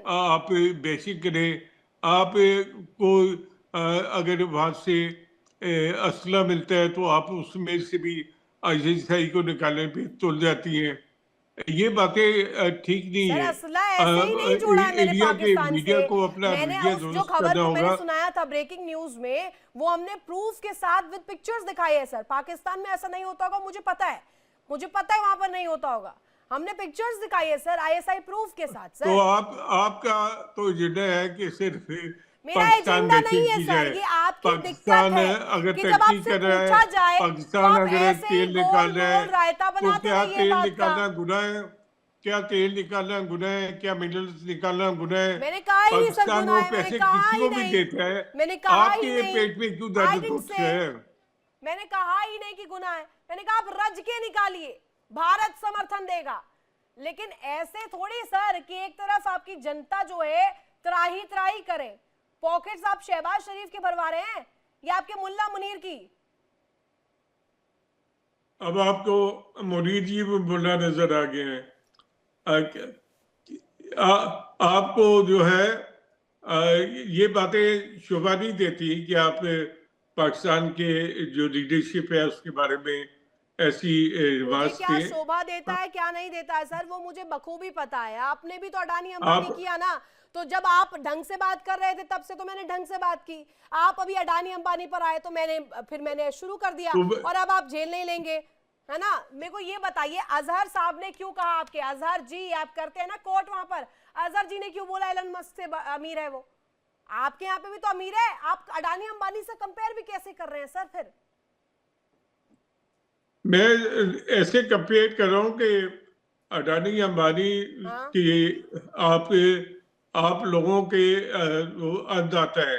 आप बेसिक करें। आप को अगर वहां से असला मिलता है तो आप उसमें से भी ISIS को निकालने पे तुल जाती हैं। ये बातें ठीक नहीं है। असला ऐसे ही नहीं जोड़ा है मैंने पाकिस्तान से। को अपना मैंने जो खबर को मैंने सुनाया था ब्रेकिंग न्यूज में, वो हमने प्रूफ के साथ विद पिक्चर्स दिखाई है सर। पाकिस्तान में ऐसा नहीं होता होगा, मुझे पता है वहां पर नहीं होता होगा। हमने पिक्चर्स दिखाई है सर, ISI प्रूफ के साथ सर। तो आपका तो एजेंडा है कि सिर्फ मेरा एजेंडा नहीं है सर, ये आपकी दिक्कत है अगर कि जब आपसे पूछा जाए पाकिस्तान अगर तेल निकाल रहा है रायता तो बनाते क्या रहिए तेल बात निकालना का। गुनाह है? क्या तेल निकालना गुनाह है? क्या मिनरल्स निकालना गुनाह है? मैंने कहा ही नहीं सर गुनाह है, पैसे किसी को भी देता है, मैंने कहा ही आपके नहीं। पेट में क्यों दर्द उठता है? मैंने कहा ही नहीं कि गुनाह है, मैंने कहा आप रज के निकालिए, भारत समर्थन देगा। लेकिन ऐसे थोड़ी सर कि एक तरफ आपकी जनता जो है त्राही त्राही करे, पॉकेट्स आप शहबाज शरीफ के भरवा रहे हैं या आपके मुल्ला मुनीर की? अब आपको मुनीर जी बोलना नजर आ गए हैं। आपको जो है ये बातें शोभा नहीं देती कि आप पाकिस्तान के जो लीडरशिप है उसके बारे में ऐसी मुझे रिवाज क्या थे। शोभा देता है क्या नहीं देता है सर, वो मुझे बखूबी पता है। आपने भी तो अडानी अंबानी आप किया ना, तो जब आप ढंग से बात कर रहे थे तब से तो मैंने ढंग से बात की। आप अभी अडानी अंबानी पर आए तो मैंने शुरू कर दिया, तो और अब आप जेल नहीं लेंगे, है ना। मेरे को ये बताइए, अजहर साहब ने क्यों कहा, आपके अजहर जी, आप करते हैं ना कोर्ट वहां पर, अजहर जी ने क्यों बोला एलन मस्क से अमीर है वो? आपके यहाँ पे भी तो अमीर है, आप अडानी अंबानी से कंपेयर भी कैसे कर रहे हैं सर फिर? मैं ऐसे कंपेयर कर रहा हूँ कि अडानी अंबानी हाँ। की आप आप लोगों के वो अन्नदाता है।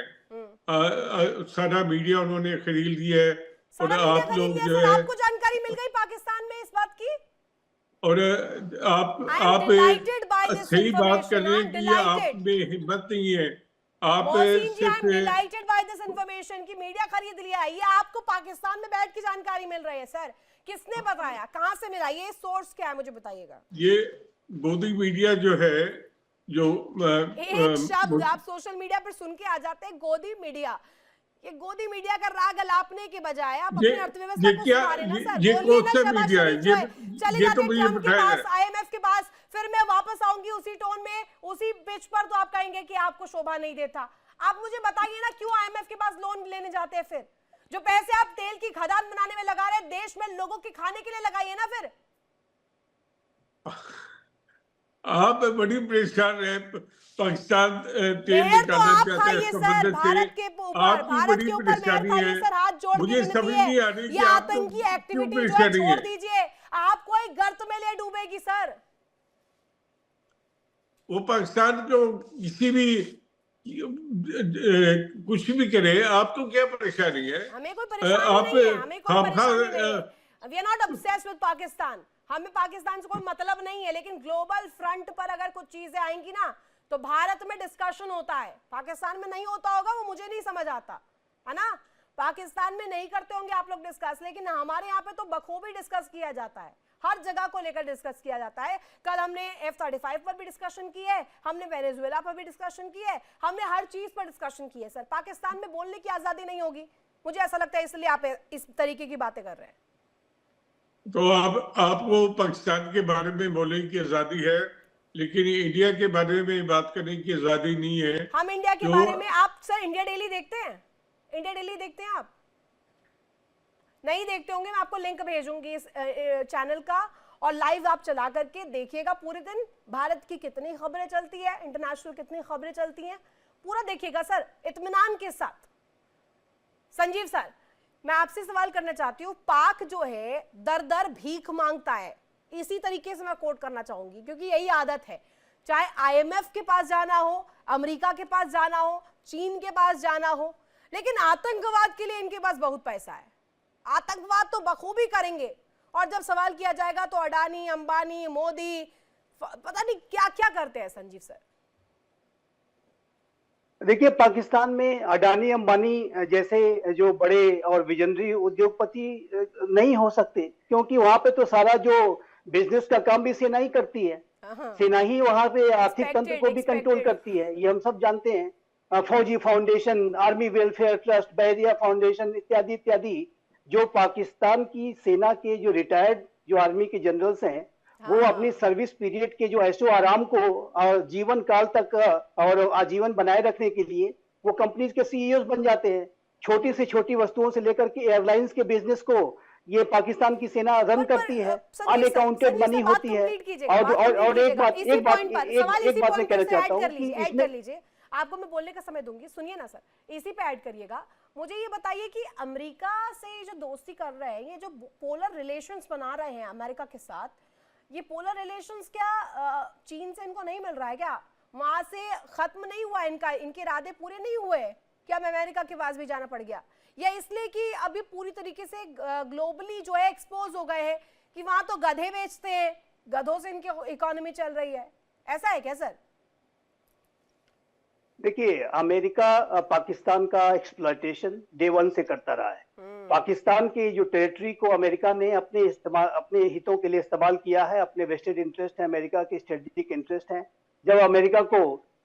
सारा मीडिया उन्होंने खरीद लिया है, और सारा मीडिया आप खरीद लोग लिया जो सर, है, आपको जानकारी मिल गई पाकिस्तान में इस बात की? और आई एम आप डिलाइटेड बाय दिस सही बात कर इंफॉर्मेशन, रहे आई हैं एम कि ये आप डिलाइटेड। में हिम्मत नहीं है। आप मोहसिन जी, आई सिर्फ am delighted by this information कि मीडिया खरीद लिया है। ये आपको पाकिस्तान में बैठ के जानकारी मिल रही है सर? किसने बताया, कहां से मिला, ये सोर्स क्या है मुझे बताइएगा। ये गोदी मीडिया जो है, जो एक शब्द आप सोशल मीडिया पर सुन के आ जाते हैं, गोदी मीडिया। ये गोदी मीडिया का राग अलापने के बजाय आप अपनी अर्थव्यवस्था को क्या सुधारें ना सर। ये बोलिए कौन ना, सा शहबाज मीडिया है? शरीफ जो है चले ये जाते तो हैं मुझे ट्रम्प के बताया पास, आईएमएफ के पास, फिर मैं वापस आऊंगी उसी टोन में, उसी पिच पर, तो आप कहेंगे कि आपको शोभा नहीं देता। आप मुझे बताइए ना, क्यों आईएमएफ के पास लोन लेने जाते हैं? फिर जो पैसे आप तेल की खदान बनाने में लगा रहे हैं, देश में लोगों के खाने के लिए लगाइए ना फिर। आप बड़ी परेशान है पाकिस्तान तेल मेहर तो निकालना आप चाहता है खाइए इस सर, संबंध से। भारत के ऊपर, आपकी भारत बड़ी के ऊपर मेहर परेशानी खाइए है। सर, हाथ जोड़ के मुझे विनती समझ है। नहीं आ रही ये कि आपको आतंकी क्यों एक्टिविटी जो है परेशानी छोड़ है। दीजिए, आपको एक गर्त में ले डूबेगी सर। वो पाकिस्तान को किसी भी कुछ भी करे, आपको क्या परेशानी है? हमें कोई परेशानी आप नहीं है, हमें कोई खामखा परेशानी नहीं है। We are not obsessed with Pakistan, हमें पाकिस्तान से कोई मतलब नहीं है। लेकिन ग्लोबल फ्रंट पर अगर कुछ चीजें आएंगी ना, तो भारत में डिस्कशन होता है, पाकिस्तान में नहीं होता होगा, वो मुझे नहीं समझ आता, है ना। पाकिस्तान में नहीं करते होंगे आप लोग डिस्कस, लेकिन हमारे यहाँ पे तो बखूबी डिस्कस किया जाता है, हर जगह को लेकर डिस्कस किया जाता है। कल हमने F-35 पर भी डिस्कशन की है, हमने वेनेजुएला पर भी डिस्कशन की है, हमने हर चीज पर डिस्कशन की है सर। पाकिस्तान में बोलने की आजादी नहीं होगी, मुझे ऐसा लगता है, इसलिए आप इस तरीके की बातें कर रहे हैं। तो आपको पाकिस्तान के बारे में बोलने की आजादी है, लेकिन इंडिया के बारे में बात करने की आजादी नहीं है। हम इंडिया के बारे में, आप सर इंडिया डेली देखते हैं? इंडिया डेली देखते हैं आप? नहीं देखते होंगे, मैं आपको लिंक भेजूंगी इस चैनल का, और लाइव आप चला करके देखिएगा पूरे दिन, भारत की कितनी खबरें चलती है, इंटरनेशनल कितनी खबरें चलती हैं, पूरा देखिएगा सर इत्मीनान के साथ। संजीव सर, मैं आपसे सवाल करना चाहती हूँ, पाक जो है दर दर भीख मांगता है, इसी तरीके से मैं कोट करना चाहूंगी, क्योंकि यही आदत है, चाहे आईएमएफ के पास जाना हो, अमेरिका के पास जाना हो, चीन के पास जाना हो, लेकिन आतंकवाद के लिए इनके पास बहुत पैसा है, आतंकवाद तो बखूबी करेंगे। और जब सवाल किया जाएगा तो अडानी, अंबानी, मोदी, पता नहीं क्या क्या करते हैं। संजीव सर, देखिए, पाकिस्तान में अडानी अंबानी जैसे जो बड़े और विजनरी उद्योगपति नहीं हो सकते, क्योंकि वहां पे तो सारा जो बिजनेस का काम भी सेना ही करती है। सेना ही वहां पे आर्थिक तंत्र को भी कंट्रोल करती है, ये हम सब जानते हैं। फौजी फाउंडेशन, आर्मी वेलफेयर ट्रस्ट, बहरिया फाउंडेशन इत्यादि इत्यादि, जो पाकिस्तान की सेना के जो रिटायर्ड जो आर्मी के जनरल्स हैं, वो अपनी सर्विस पीरियड के जो ऐशो आराम को जीवन काल तक और आजीवन बनाए रखने के लिए वो कंपनीज के सीईओ बन जाते हैं। छोटी से छोटी वस्तुओं से लेकर के एयरलाइंस के बिजनेस को ये पाकिस्तान की सेना रन करती है, अनअकाउंटेड मनी होती है। और एक बात मैं कहना चाहता हूँ कि इसमें, आपको मैं बोलने का समय दूंगी, सुनिए ना सर, इसी पे ऐड करिएगा। मुझे ये बताइए कि अमेरिका से जो दोस्ती कर रहे हैं, ये जो पोलर रिलेशंस बना रहे हैं अमेरिका के साथ, ये पोलर रिलेशंस क्या चीन से इनको नहीं मिल रहा है क्या? वहां से खत्म नहीं हुआ इनका, इनके इरादे पूरे नहीं हुए क्या? अमेरिका के पास भी जाना पड़ गया, या इसलिए कि अभी पूरी तरीके से ग्लोबली जो है एक्सपोज हो गए हैं कि वहां तो गधे बेचते हैं, गधों से इनकी इकोनॉमी चल रही है, ऐसा है क्या सर? देखिए, अमेरिका पाकिस्तान का एक्सप्लॉयटेशन डे वन से करता रहा है। पाकिस्तान की जो टेरिटरी को अमेरिका ने अपने हितों के लिए इस्तेमाल किया है, अपने वेस्टेड इंटरेस्ट है, अमेरिका के स्ट्रेटेजिक इंटरेस्ट हैं। जब अमेरिका को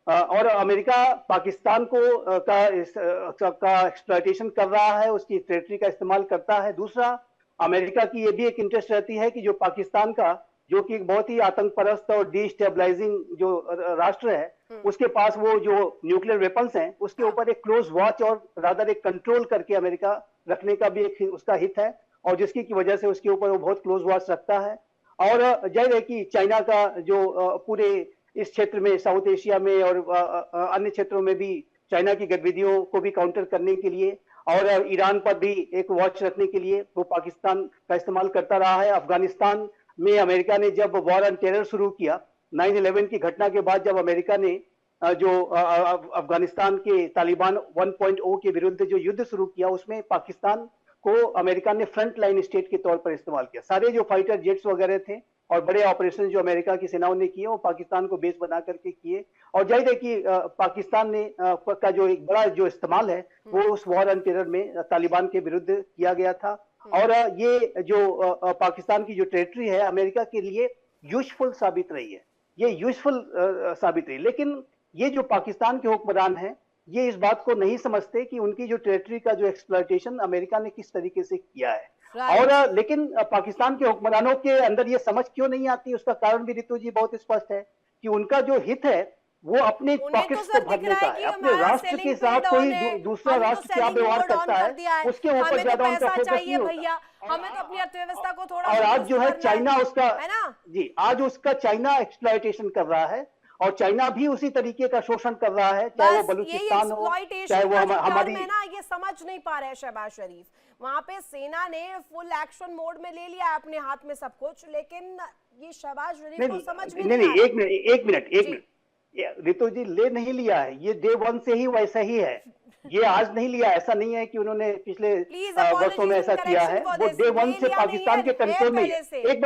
और अमेरिका पाकिस्तान को का एक्सप्लॉयटेशन कर रहा है, उसकी टेरिटरी का इस्तेमाल करता है। दूसरा, अमेरिका की ये भी एक इंटरेस्ट रहती है कि जो पाकिस्तान का, जो कि एक बहुत ही आतंक परस्त और डिस्टेबलाइजिंग जो राष्ट्र है, उसके पास वो जो न्यूक्लियर वेपन्स हैं, उसके ऊपर एक क्लोज वॉच और रादर एक कंट्रोल करके अमेरिका रखने का भी एक उसका हित है, और जिसकी की वजह से उसके ऊपर वो बहुत क्लोज वॉच रखता है। और जाहिर है कि चाइना का जो पूरे इस क्षेत्र में, साउथ एशिया में और अन्य क्षेत्रों में भी चाइना की गतिविधियों को भी काउंटर करने के लिए और ईरान पर भी एक वॉच रखने के लिए वो पाकिस्तान का इस्तेमाल करता रहा है। अफगानिस्तान में अमेरिका ने जब वॉर ऑन टेरर शुरू किया 9/11 की घटना के बाद, जब अमेरिका ने जो अफगानिस्तान के तालिबान 1.0 के विरुद्ध जो युद्ध शुरू किया, उसमें पाकिस्तान को अमेरिका ने फ्रंट लाइन स्टेट के तौर पर इस्तेमाल किया। सारे जो फाइटर जेट्स वगैरह थे और बड़े ऑपरेशन जो अमेरिका की सेनाओं ने किए, वो पाकिस्तान को बेस बना करके किए। और जाहिर है कि पाकिस्तान ने का जो एक बड़ा जो इस्तेमाल है वो उस वॉर ऑन टेरर में तालिबान के विरुद्ध किया गया था। और ये जो पाकिस्तान की जो टेरिटरी है, अमेरिका के लिए यूजफुल साबित रही है, ये यूजफुल साबित रही। लेकिन ये जो पाकिस्तान के हुक्मरान हैं, ये इस बात को नहीं समझते कि उनकी जो टेरिटरी का जो एक्सप्लॉयटेशन अमेरिका ने किस तरीके से किया है। और लेकिन पाकिस्तान के हुक्मरानों के अंदर ये समझ क्यों नहीं आती, उसका कारण भी रितु जी बहुत स्पष्ट है कि उनका जो हित है वो अपने पॉकेट्स को भरने का है। अपने राष्ट्र के साथ कोई दूसरा राष्ट्र क्या व्यवहार करता है, उसके ऊपर ज्यादा उनका फोकस नहीं होता। हमें तो अपनी अर्थव्यवस्था को थोड़ा, और आज जो है चाइना उसका, है ना जी, आज उसका चाइना एक्सप्लॉयटेशन कर रहा है, और चाइना भी उसी तरीके का शोषण कर रहा है, चाहे वो बलूचिस्तान हो, चाहे वो हमारी, ना ये समझ नहीं पा रहे हैं शहबाज शरीफ। वहां पे सेना ने फुल एक्शन मोड में ले लिया है अपने हाथ में सब कुछ, लेकिन ये शहबाज शरीफ को समझ में नहीं, एक मिनट रितु जी, ले नहीं लिया है, ये डे वन से ही वैसा ही है, ये आज नहीं लिया। ऐसा नहीं है कि उन्होंने पिछले वर्षों में ऐसा किया है, वो डे वन से पाकिस्तान के कंट्रोल में है। एक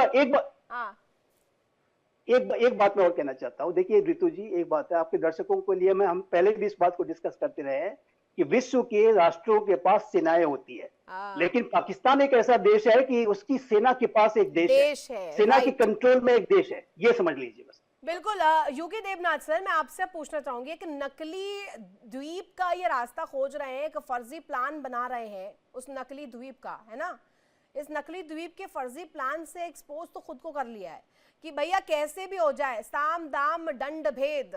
बात मैं और कहना चाहता हूं। देखिए रितु जी, एक बात है आपके दर्शकों के लिए, हम पहले भी इस बात को डिस्कस करते रहे हैं कि विश्व के राष्ट्रों के पास सेनाएं होती है, लेकिन पाकिस्तान एक ऐसा देश है कि उसकी सेना के पास एक देश है, सेना के कंट्रोल में एक देश है, ये समझ लीजिए बस। बिल्कुल। यूके देवनाथ सर, मैं आपसे पूछना चाहूंगी, एक नकली द्वीप का ये रास्ता खोज रहे हैं, एक फर्जी प्लान बना रहे हैं उस नकली द्वीप का, है ना। इस नकली द्वीप के फर्जी प्लान से एक्सपोज तो खुद को कर लिया है कि भैया कैसे भी हो जाए, साम दाम दंड भेद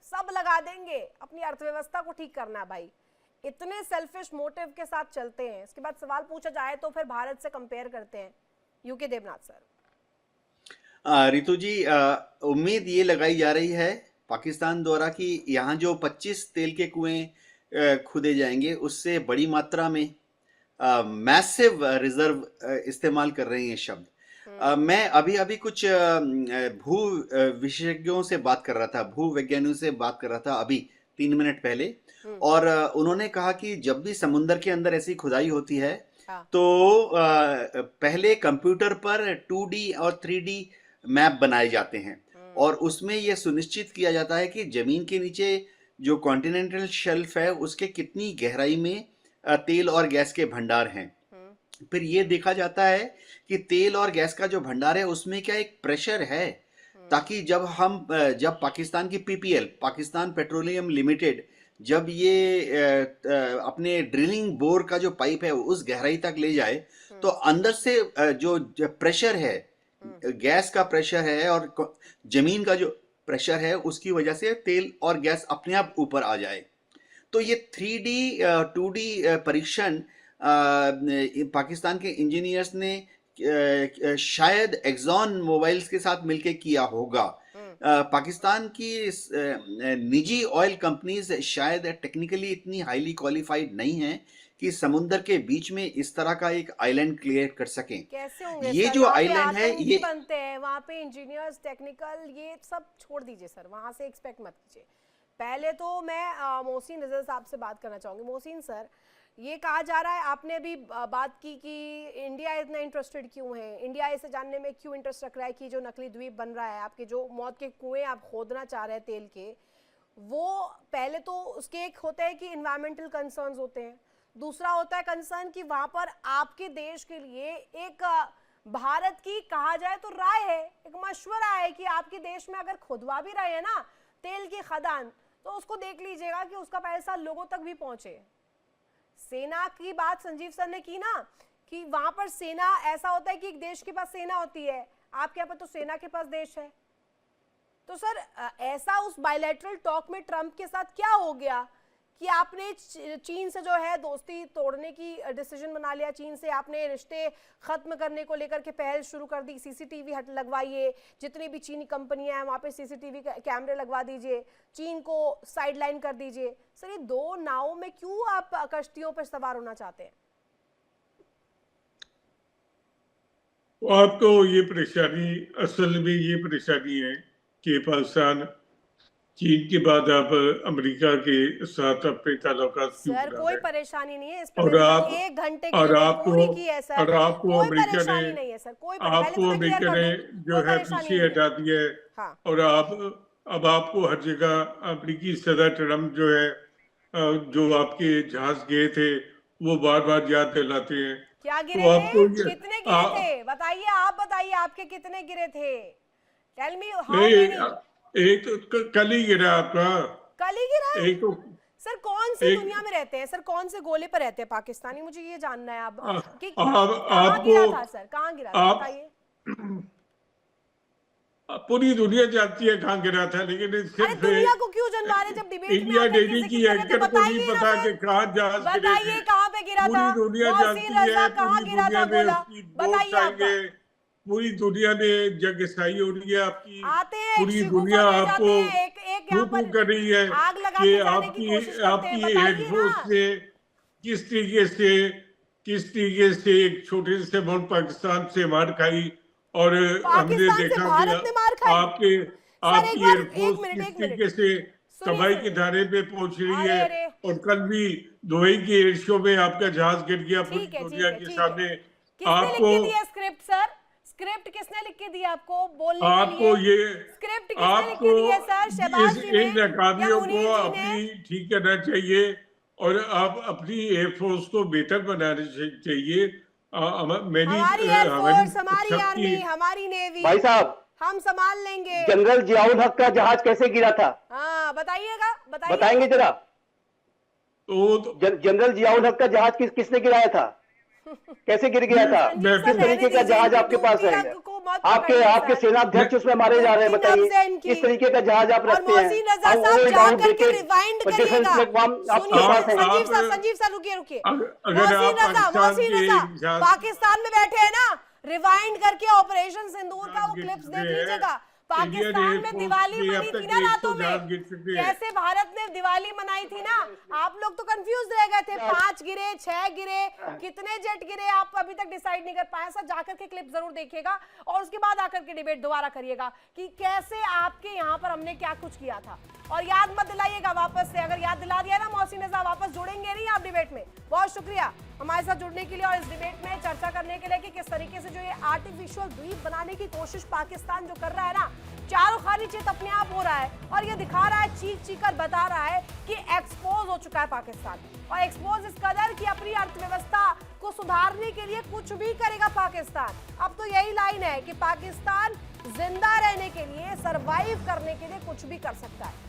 सब लगा देंगे, अपनी अर्थव्यवस्था को ठीक करना है भाई। इतने सेल्फिश मोटिव के साथ चलते हैं। इसके बाद सवाल पूछा जाए तो फिर भारत से कंपेयर करते हैं। UK Devnath sir. रितु जी, उम्मीद ये लगाई जा रही है पाकिस्तान द्वारा कि यहाँ जो 25 तेल के कुएं खुदे जाएंगे, उससे बड़ी मात्रा में मैसिव रिजर्व इस्तेमाल कर रहे हैं शब्द। मैं अभी कुछ भू विशेषज्ञों से बात कर रहा था, भू वैज्ञानिकों से बात कर रहा था अभी 3 मिनट पहले, और उन्होंने कहा कि जब भी समुद्र के अंदर ऐसी खुदाई होती है तो पहले कंप्यूटर पर 2D और 3D मैप बनाए जाते हैं, और उसमें यह सुनिश्चित किया जाता है कि जमीन के नीचे जो कॉन्टिनेंटल शेल्फ है उसके कितनी गहराई में तेल और गैस के भंडार हैं। फिर ये देखा जाता है कि तेल और गैस का जो भंडार है उसमें क्या एक प्रेशर है, ताकि जब पाकिस्तान की PPL, पाकिस्तान पेट्रोलियम लिमिटेड, जब ये अपने ड्रिलिंग बोर का जो पाइप है उस गहराई तक ले जाए, तो अंदर से जो प्रेशर है, गैस का प्रेशर है और जमीन का जो प्रेशर है, उसकी वजह से तेल और गैस अपने आप ऊपर आ जाए। तो ये 3D 2D परीक्षण पाकिस्तान के इंजीनियर्स ने शायद एक्सॉन मोबाइल्स के साथ मिलकर किया होगा। पाकिस्तान की निजी ऑयल कंपनीज शायद टेक्निकली इतनी हाईली क्वालिफाइड नहीं हैं कि समुद्र के बीच में इस तरह का एक आइलैंड क्रिएट कर सकें। कैसे होंगे ये सर? जो आइलैंड है ये बनते हैं वहाँ पे, इंजीनियर्स, टेक्निकल, ये सब छोड़ दीजिए सर, वहाँ से एक्सपेक्ट मत कीजिए। पहले तो मैं मोहसिन रजा साहब से बात करना चाहूँगी। मोहसिन सर, ये कहा जा रहा है, आपने भी बात की कि इंडिया इतना इंटरेस्टेड क्यों है, इंडिया इसे जानने में क्यों इंटरेस्ट रख रहा है कि जो नकली द्वीप बन रहा है, आपके जो मौत के कुएं आप खोदना चाह रहे हैं तेल के, वो पहले तो उसके एक होता है कि इन्वायरमेंटल कंसर्न्स होते हैं, दूसरा होता है कंसर्न कि वहाँ पर आपके देश के लिए एक भारत की कहा जाए तो राय है, एक मशवरा है कि आपके देश में अगर खुदवा भी रहे हैं ना तेल की खदान, तो उसको देख लीजिएगा कि उसका पैसा लोगों तक भी पहुंचे। सेना की बात संजीव सर ने की ना कि वहां पर सेना, ऐसा होता है कि एक देश के पास सेना होती है, आपके यहाँ पर तो सेना के पास देश है। तो सर ऐसा उस बायलैटरल टॉक में ट्रंप के साथ क्या हो गया कि आपने चीन से जो है दोस्ती तोड़ने की डिसीजन बना लिया, चीन से आपने रिश्ते खत्म करने को लेकर के पहल शुरू कर दी, सीसीटीवी हट लगवाइए, जितनी भी चीनी कंपनियां हैं वहां पे सीसीटीवी कैमरे लगवा दीजिए, चीन को साइडलाइन कर दीजिए। सर ये दो नावों में क्यों आप कश्तियों पर सवार होना चाहते हैं? आपको ये परेशानी, असल में ये परेशानी है कि पाकिस्तान चीन के बाद आप अमेरिका के साथ अपने ताल्लुकात क्यों सर बना कोई रहे हैं? परेशानी नहीं है इस और पर आप 1 घंटे की और डिबेट आपको पूरी की है सर, और आपको कोई अमेरिका परेशानी ने नहीं है सर, कोई आपको अमेरिका ने जो है पीछे हटा दिया है। हाँ। और अब आपको हर जगह अमेरिकी सदर ट्रम्प जो है जो आपके जहाज गए थे वो बार बार याद दिलाते हैं। क्या गिरे तो थे? आपको कितने गिरे थे बताइए, आप बताइए आपके कितने गिरे थे? टेल मी हाउ नहीं, मेनी। एक तो कल ही गिरा आपका, कल ही गिरा है? एक तो सर कौन सी एक दुनिया में रहते हैं सर, कौन से गोले पर रहते हैं पाकिस्तानी, मुझे ये जानना है अब कि आप कहाँ गिरा आपको था सर, कहाँ गिरा था बताइए। पूरी दुनिया जानती है कहाँ गिरा था, लेकिन अरे सिर्फ दुनिया को क्यों जनवा रहे, जब डिबेट में इंडिया आकर डेली के की जिक्र कर रहे थे एंकर को नहीं बताइए ना पता फिर। कि कहाँ जहाज गिरे बताइए थे। कहाँ पे गिरा था? पूरी दुनिया जानती मोहसिन रजा है, कहाँ पूरी गिरा था दुनिया में गोला? उसकी बोट बताइए आपका। चाहिए, पूरी दुनिया में जगसाई हो रही है आपकी, आते हैं पूरी एक दुनिया शिगुफा ले आपको जाते हैं, एक यहाँ थू पर कर रही है आग लगा कि के जाने की कोशिश करते हैं, आपकी बताइए एयरफोर्स ना। से किस तरीके से एक छोटे से मुल्क पाकिस्तान से मार खाई। और हमने पाकिस्तान से देखा भारत ने मार कि खाई? आपके सर एक आपकी बार, एयरफोर्स एक किस मिनट तरीके से तबाही के सुनिए। धारे पे पहुंच रही अरे है। अरे और कल भी दुबई के एयर शो में आपका जहाज गिर गया पूरी ठीक है दुनिया के ठीक सामने। है। किसने लिख आपको के दिया स्क्रिप्ट सर? स्क्रिप्ट किसने लिख के दिया आपको बोलने के आपको लिए? ये स्क्रिप्ट किसने लिख के आपको दी है सर? शहबाज जी ने इन नाकामियों या को मुनीर जी ने? अपनी ठीक करना चाहिए और आप अपनी एयरफोर्स को बेहतर बनाना चाहिए। हमारी एयरफोर्स, हमारी आर्मी, हमारी नेवी, भाई साहब, हम संभाल लेंगे। जनरल जियाउल हक का जहाज कैसे गिरा था? हाँ बताइएगा, बताइए। बताएंगे जरा। तो जनरल जियाउल हक का जहाज किसने गिराया था? कैसे गिर गया था? संजीव किस सर, तरीके रहने का दीजिए, जहाज इनकी आपके पास डूबती है? आग को मत पकड़िए आपके सर। सेनाध्यक्ष उसमें मारे जा रहे हैं, डूबती नब्ज़ है बताइए इनकी। किस तरीके का जहाज आप और रखते हैं? मोहसिन रजा साहब जा करके रिवाइंड करिएगा। आपके सुनिए पास है। संजीव सर रुकिए अगर मोहसिन आप रजा, मोहसिन रजा जहाज पाकिस्तान में बैठे हैं ना, रिवाइंड करके ऑपरेशन सिंदूर का वो क्लिप्स देख लीजिएगा। पाकिस्तान में दिवाली मनी थी ना रातों में, कैसे भारत ने दिवाली मनाई थी ना, आप लोग तो कंफ्यूज रह गए थे, 5 गिरे 6 गिरे, कितने जेट गिरे आप अभी तक डिसाइड नहीं कर पाए। सर जाकर के क्लिप जरूर देखिएगा और उसके बाद आकर के डिबेट दोबारा करिएगा कि कैसे आपके यहाँ पर हमने क्या कुछ किया था। और याद मत दिलाइएगा वापस से, अगर याद दिला दिया ना मोहसिन रजा, वापस जुड़ेंगे नहीं आप डिबेट में। बहुत शुक्रिया हमारे साथ जुड़ने के लिए और इस डिबेट में चर्चा करने के लिए कि किस तरीके से जो ये आर्टिफिशियल द्वीप बनाने की कोशिश पाकिस्तान जो कर रहा है ना, चारों खानी चित अपने आप हो रहा है और ये दिखा रहा है, चीख चीख कर बता रहा है कि एक्सपोज हो चुका है पाकिस्तान। और एक्सपोज इस कदर कि अपनी अर्थव्यवस्था को सुधारने के लिए कुछ भी करेगा पाकिस्तान। अब तो यही लाइन है कि पाकिस्तान जिंदा रहने के लिए, सरवाइव करने के लिए कुछ भी कर सकता है।